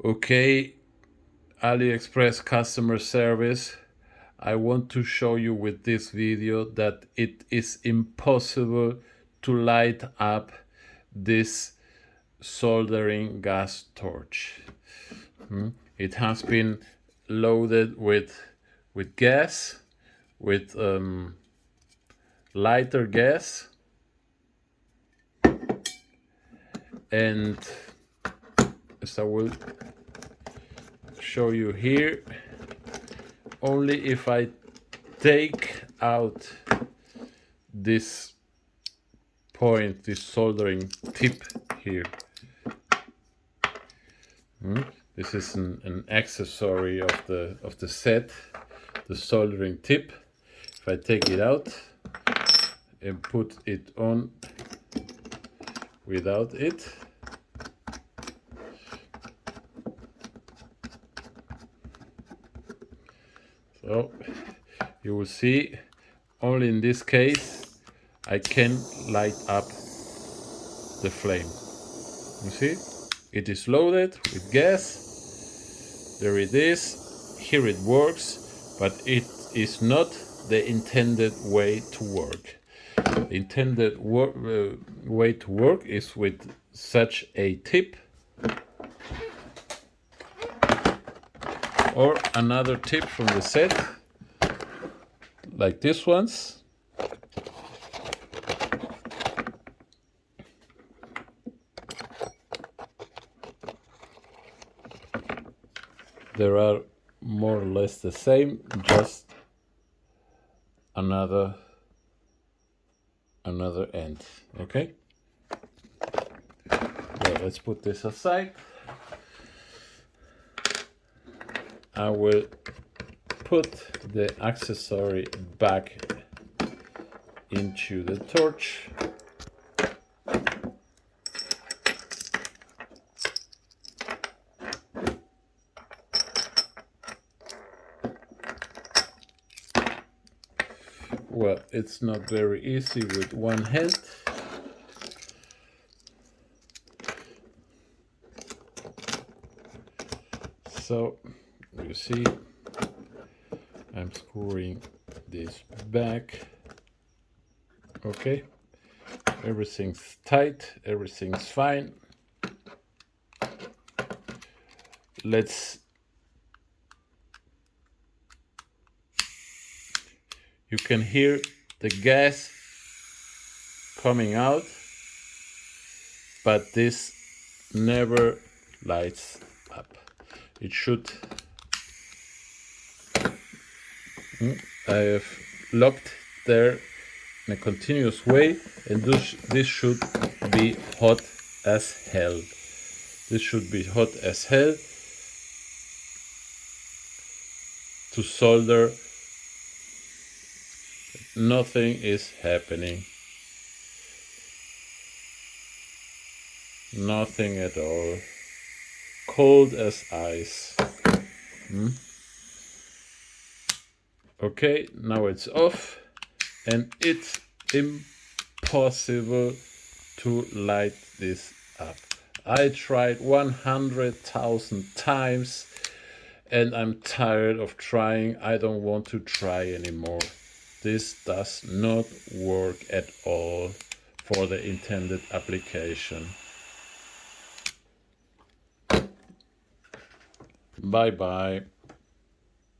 Okay, AliExpress customer service. I want to show you with this video that it is impossible to light up this soldering gas torch. It has been loaded with gas, with lighter gas, and as I will show you here, only if I take out this point, this soldering tip here. This is an accessory of the set, the soldering tip. If I take it out and put it on without it, so you will see only in this case I can light up the flame. You see, it is loaded with gas. There it is. Here it works, but it is not the intended way to work. The intended way to work is with such a tip or another tip from the set, like this ones. There are more or less the same, just another end. Okay, well, let's put this aside. I will put the accessory back into the torch. Well, it's not very easy with one hand. So you see, I'm screwing this back. Okay, everything's tight, everything's fine. You can hear the gas coming out, but this never lights up. It should. I have locked there in a continuous way, and this should be hot as hell. This should be hot as hell to solder. Nothing is happening. Nothing at all. Cold as ice. Okay, now it's off, and it's impossible to light this up. I tried 100,000 times, and I'm tired of trying. I don't want to try anymore. This does not work at all for the intended application. Bye bye.